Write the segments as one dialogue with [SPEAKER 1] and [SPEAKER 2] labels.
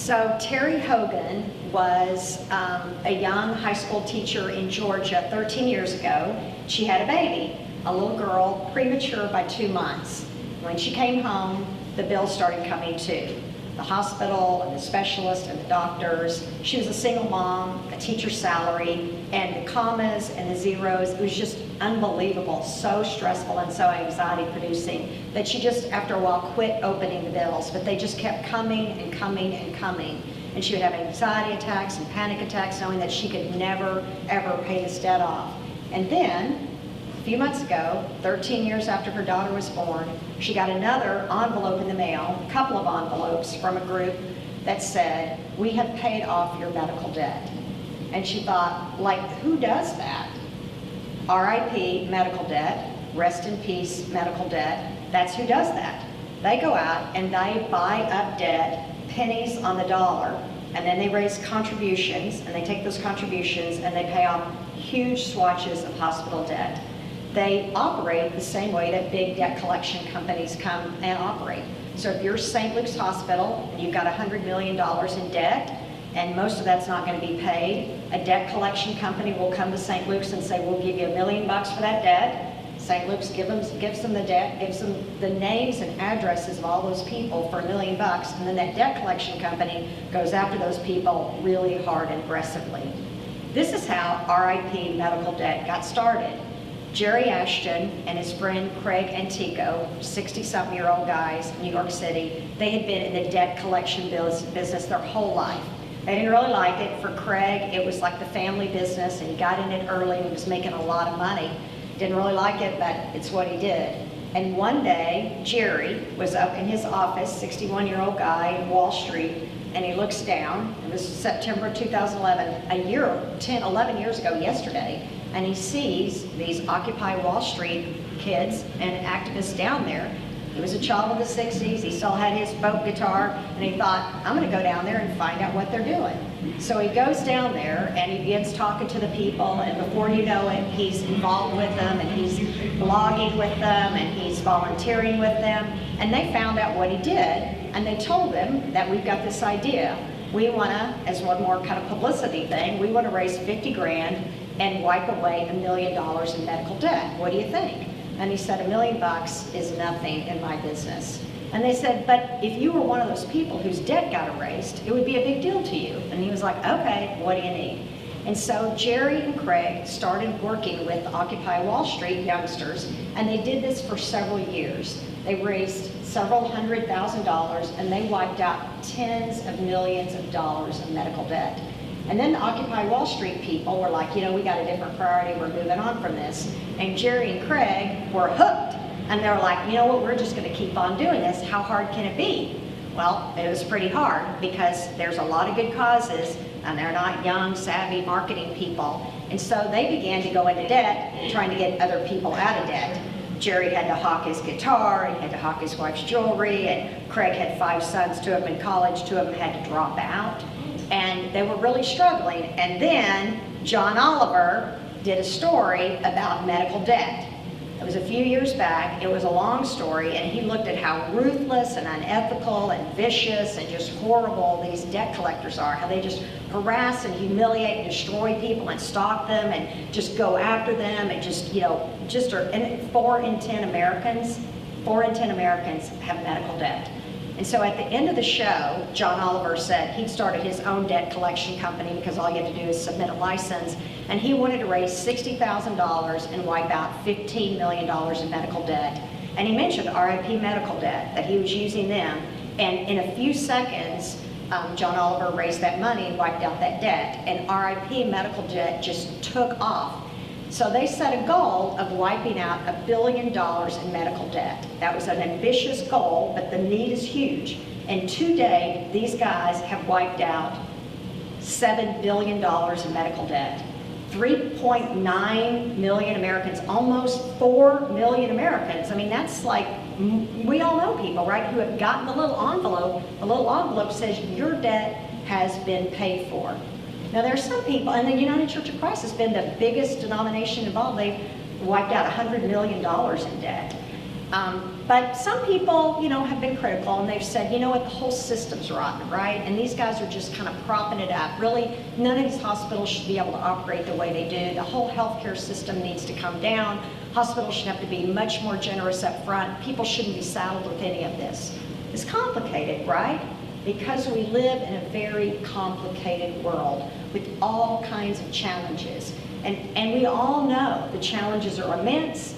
[SPEAKER 1] So Terry Hogan was a young high school teacher in Georgia 13 years ago. She had a baby, a little girl, premature by 2 months. When she came home, the bills started coming too. The hospital and the specialist and the doctors. She was a single mom, a teacher's salary, and the commas and the zeros, it was just unbelievable, so stressful and so anxiety producing that she just, after a while, quit opening the bills, but they just kept coming and coming and coming. And she would have anxiety attacks and panic attacks knowing that she could never, ever pay this debt off. And then, a few months ago, 13 years after her daughter was born, she got another envelope in the mail, a couple of envelopes from a group that said, "We have paid off your medical debt." And she thought, like, who does that? RIP medical debt, rest in peace medical debt, that's who does that. They go out and they buy up debt, pennies on the dollar, and then they raise contributions, and they take those contributions and they pay off huge swatches of hospital debt. They operate the same way that big debt collection companies come and operate. So if you're St. Luke's Hospital and you've got $100 million in debt, and most of that's not going to be paid, a debt collection company will come to St. Luke's and say, we'll give you $1 million for that debt. St. Luke's gives them the debt, gives them the names and addresses of all those people for $1 million, and then that debt collection company goes after those people really hard and aggressively. This is how RIP medical debt got started. Jerry Ashton and his friend Craig Antico, 60-something-year-old guys in New York City, they had been in the debt collection business their whole life. They didn't really like it. For Craig, it was like the family business, and he got in it early and he was making a lot of money. Didn't really like it, but it's what he did. And one day, Jerry was up in his office, 61-year-old guy in Wall Street, and he looks down. It was September 2011, 11 years ago yesterday, and he sees these Occupy Wall Street kids and activists down there. He was a child of the 60s, he still had his folk guitar, and he thought, I'm gonna go down there and find out what they're doing. So he goes down there and he begins talking to the people, and before you know it, he's involved with them, and he's blogging with them, and he's volunteering with them, and they found out what he did, and they told him that we've got this idea. We wanna, as one more kind of publicity thing, we wanna raise 50 grand and wipe away $1 million in medical debt. What do you think? And he said, $1 million is nothing in my business. And they said, but if you were one of those people whose debt got erased, it would be a big deal to you. And he was like, okay, what do you need? And so Jerry and Craig started working with Occupy Wall Street youngsters, and they did this for several years. They raised several $100,000, and they wiped out tens of millions of dollars of medical debt. And then the Occupy Wall Street people were like, you know, we got a different priority, we're moving on from this. And Jerry and Craig were hooked. And they're like, you know what, we're just gonna keep on doing this. How hard can it be? Well, it was pretty hard because there's a lot of good causes and they're not young, savvy marketing people. And so they began to go into debt, trying to get other people out of debt. Jerry had to hawk his guitar, he had to hawk his wife's jewelry, and Craig had 5 sons, 2 of them in college, 2 of them had to drop out. And they were really struggling. And then John Oliver did a story about medical debt. It was a few years back, it was a long story, and he looked at how ruthless and unethical and vicious and just horrible these debt collectors are, how they just harass and humiliate and destroy people and stalk them and just go after them and just, you know, just are, and 4 in 10 Americans have medical debt. And so at the end of the show, John Oliver said he'd started his own debt collection company because all you had to do is submit a license, and he wanted to raise $60,000 and wipe out $15 million in medical debt. And he mentioned RIP medical debt, that he was using them, and in a few seconds, John Oliver raised that money and wiped out that debt, and RIP medical debt just took off. So they set a goal of wiping out $1 billion in medical debt. That was an ambitious goal, but the need is huge. And to date, these guys have wiped out $7 billion in medical debt. 3.9 million Americans, almost 4 million Americans. I mean, that's like, we all know people, right, who have gotten the little envelope. The little envelope says your debt has been paid for. Now there are some people, and the United Church of Christ has been the biggest denomination involved. They've wiped out $100 million in debt. But some people, have been critical, and they've said, you know what, the whole system's rotten, right? And these guys are just kind of propping it up. Really, none of these hospitals should be able to operate the way they do. The whole healthcare system needs to come down. Hospitals should have to be much more generous up front. People shouldn't be saddled with any of this. It's complicated, right? Because we live in a very complicated world with all kinds of challenges. And we all know the challenges are immense.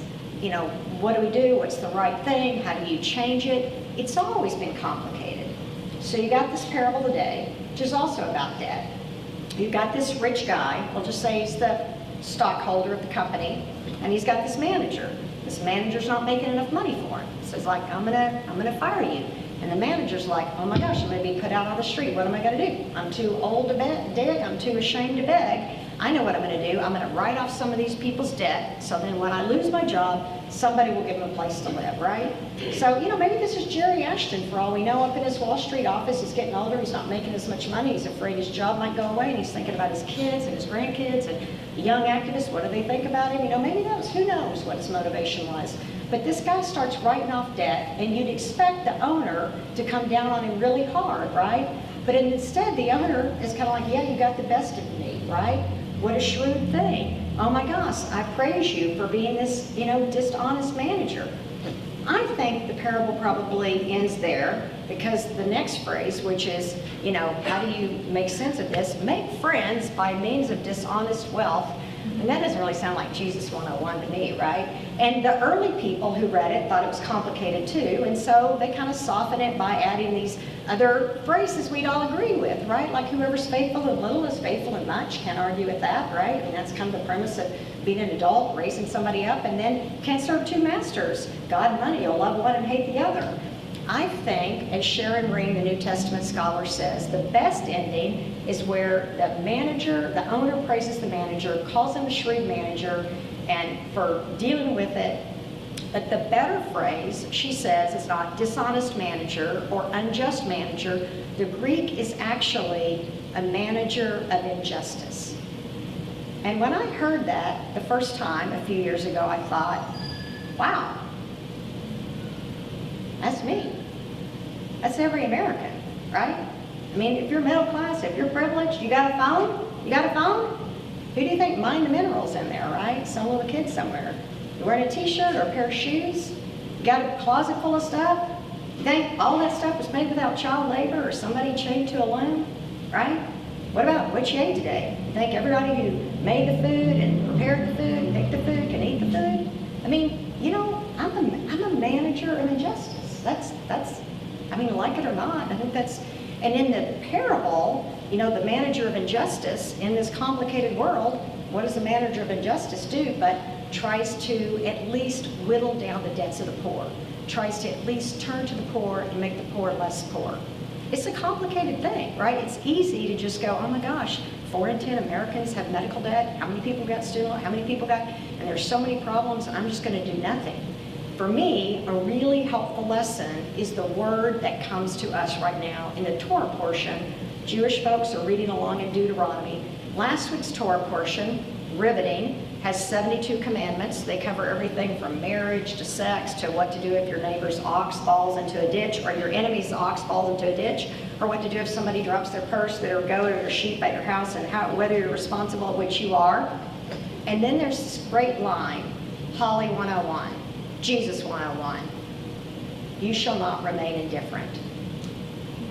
[SPEAKER 1] What do we do? What's the right thing? How do you change it? It's always been complicated. So you got this parable today, which is also about debt. You've got this rich guy, we'll just say he's the stockholder of the company, and he's got this manager. This manager's not making enough money for him. So he's like, I'm gonna fire you. And the manager's like, oh my gosh, I'm gonna be put out on the street. What am I gonna do? I'm too old to beg, I'm too ashamed to beg. I know what I'm gonna do. I'm gonna write off some of these people's debt, so then when I lose my job, somebody will give them a place to live, right? So, maybe this is Jerry Ashton, for all we know, up in his Wall Street office. He's getting older, he's not making as much money, he's afraid his job might go away, and he's thinking about his kids and his grandkids and the young activists. What do they think about him? Maybe who knows what his motivation was. But this guy starts writing off debt, and you'd expect the owner to come down on him really hard, right? But instead, the owner is kind of like, yeah, you got the best of me, right? What a shrewd thing. Oh my gosh, I praise you for being this, dishonest manager. I think the parable probably ends there, because the next phrase, which is, how do you make sense of this? Make friends by means of dishonest wealth. And that doesn't really sound like Jesus 101 to me, right? And the early people who read it thought it was complicated too, and so they kind of soften it by adding these other phrases we'd all agree with, right? Like whoever's faithful in little is faithful in much. Can't argue with that, right? And that's kind of the premise of being an adult, raising somebody up, and then can't serve two masters. God and money, you'll love one and hate the other. I think, as Sharon Ring, the New Testament scholar, says, the best ending is where the owner praises the manager, calls him a shrewd manager, and for dealing with it. But the better phrase, she says, is not dishonest manager or unjust manager. The Greek is actually a manager of injustice. And when I heard that the first time a few years ago, I thought, wow, that's me. That's every American, right? I mean, if you're middle class, if you're privileged, you got a phone? You got a phone? Who do you think mined the minerals in there, right? Some little kid somewhere. You're wearing a t-shirt or a pair of shoes? You got a closet full of stuff? You think all that stuff was made without child labor or somebody chained to a loom, right? What about what you ate today? You think everybody who made the food and prepared the food and picked the food can eat the food? I mean, I'm a manager of injustice. That's like it or not, I think that's, and in the parable, the manager of injustice in this complicated world, what does the manager of injustice do but tries to at least whittle down the debts of the poor, tries to at least turn to the poor and make the poor less poor. It's a complicated thing, right? It's easy to just go, oh my gosh, 4 in 10 Americans have medical debt. How many people got student loan? How many people got, and there's so many problems, I'm just gonna do nothing. For me, a really helpful lesson is the word that comes to us right now in the Torah portion. Jewish folks are reading along in Deuteronomy. Last week's Torah portion, riveting, has 72 commandments. They cover everything from marriage to sex to what to do if your neighbor's ox falls into a ditch or your enemy's ox falls into a ditch, or what to do if somebody drops their purse, their goat, or their sheep at your house, and whether you're responsible, which you are. And then there's this great line, Holly 101. Jesus 101, you shall not remain indifferent.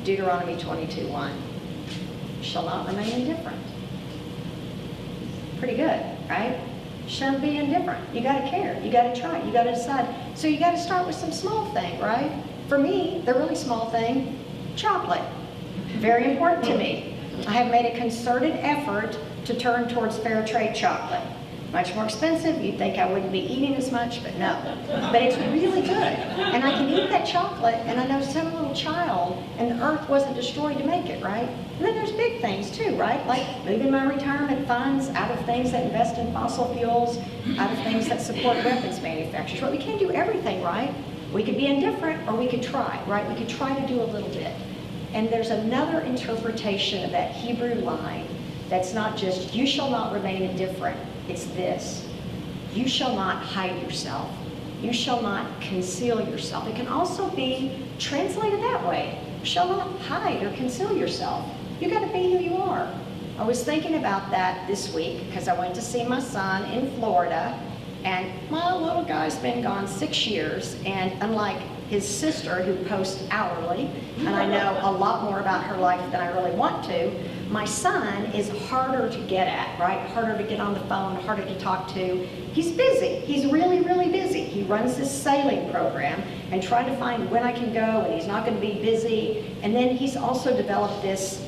[SPEAKER 1] Deuteronomy 22:1, shall not remain indifferent. Pretty good, right? Shouldn't be indifferent. You gotta care, you gotta try, you gotta decide. So you gotta start with some small thing, right? For me, the really small thing, chocolate. Very important to me. I have made a concerted effort to turn towards fair trade chocolate. Much more expensive, you'd think I wouldn't be eating as much, but no. But it's really good. And I can eat that chocolate, and I know some little child, and the earth wasn't destroyed to make it, right? And then there's big things too, right? Like moving my retirement funds out of things that invest in fossil fuels, out of things that support weapons manufacturers. Right? We can't do everything, right? We could be indifferent, or we could try, right? We could try to do a little bit. And there's another interpretation of that Hebrew line that's not just, you shall not remain indifferent. It's this, you shall not hide yourself. You shall not conceal yourself. It can also be translated that way. You shall not hide or conceal yourself. You got to be who you are. I was thinking about that this week because I went to see my son in Florida, and my little guy's been gone 6 years, and unlike his sister who posts hourly, and I know a lot more about her life than I really want to, my son is harder to get at, right? Harder to get on the phone, harder to talk to. He's busy. He's really, really busy. He runs this sailing program and trying to find when I can go, and he's not going to be busy. And then he's also developed this,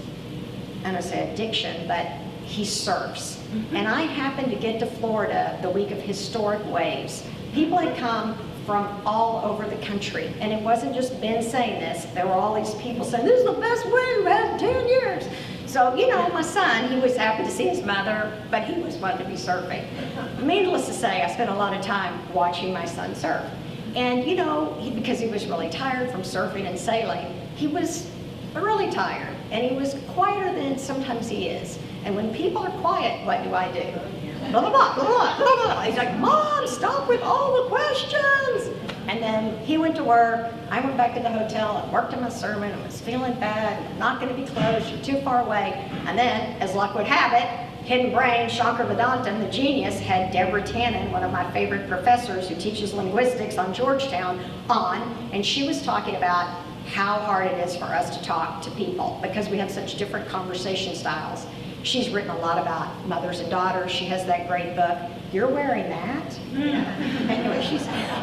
[SPEAKER 1] I don't say addiction, but he surfs. And I happened to get to Florida the week of historic waves. People had come from all over the country. And it wasn't just Ben saying this. There were all these people saying, this is the best wave we've had in 10 years. So, you know, my son, he was happy to see his mother, but he was wanting to be surfing. Needless to say, I spent a lot of time watching my son surf. And, you know, because he was really tired from surfing and sailing, he was really tired. And he was quieter than sometimes he is. And when people are quiet, what do? Blah, blah, blah, blah, blah, blah, blah. He's like, Mom, stop with all the questions. And then he went to work. I went back to the hotel and worked on my sermon. I was feeling bad. I'm not going to be close. You're too far away. And then, as luck would have it, hidden brain Shankar Vedantam, the genius, had Deborah Tannen, one of my favorite professors who teaches linguistics on Georgetown, on. And she was talking about how hard it is for us to talk to people because we have such different conversation styles. She's written a lot about mothers and daughters. She has that great book, You're Wearing That? Anyway,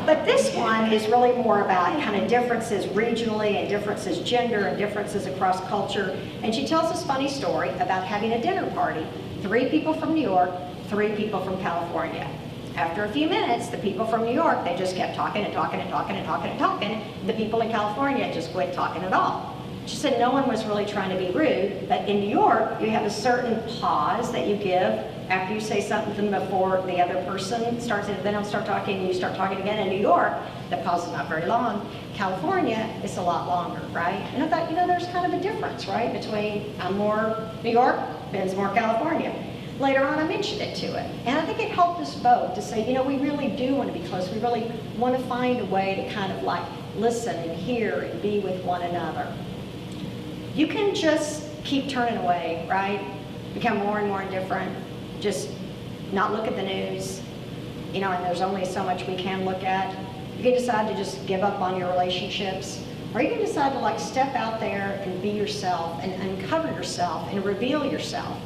[SPEAKER 1] but this one is really more about kind of differences regionally and differences gender and differences across culture. And she tells this funny story about having a dinner party. 3 people from New York, 3 people from California. After a few minutes, the people from New York, they just kept talking and talking and talking and talking and talking. The people in California just quit talking at all. She said no one was really trying to be rude, but in New York, you have a certain pause that you give after you say something before the other person starts, and then they'll start talking and you start talking again. In New York, the pause is not very long. California, it's a lot longer, right? And I thought, you know, there's kind of a difference, right, between I'm more New York, Ben's more California. Later on, I mentioned it to it. And I think it helped us both to say, you know, we really do want to be close. We really want to find a way to kind of like listen and hear and be with one another. You can just keep turning away, right? Become more and more indifferent. Just not look at the news. You know, and there's only so much we can look at. You can decide to just give up on your relationships. Or you can decide to like step out there and be yourself and uncover yourself and reveal yourself.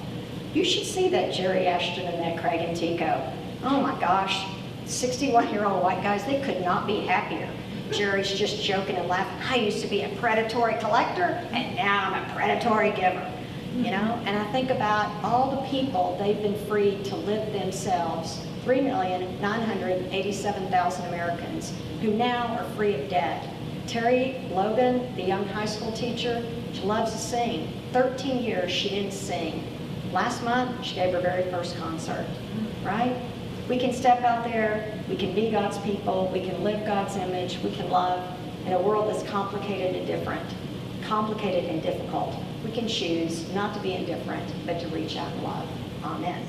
[SPEAKER 1] You should see that Jerry Ashton and that Craig and Tico. Oh my gosh, 61-year-old white guys, they could not be happier. Jerry's just joking and laughing. I used to be a predatory collector, and now I'm a predatory giver. You know, and I think about all the people they've been free to live themselves. 3,987,000 Americans who now are free of debt. Terry Logan, the young high school teacher, she loves to sing. 13 years she didn't sing. Last month, she gave her very first concert, right? We can step out there, we can be God's people, we can live God's image, we can love in a world that's complicated and different, complicated and difficult. We can choose not to be indifferent, but to reach out and love. Amen.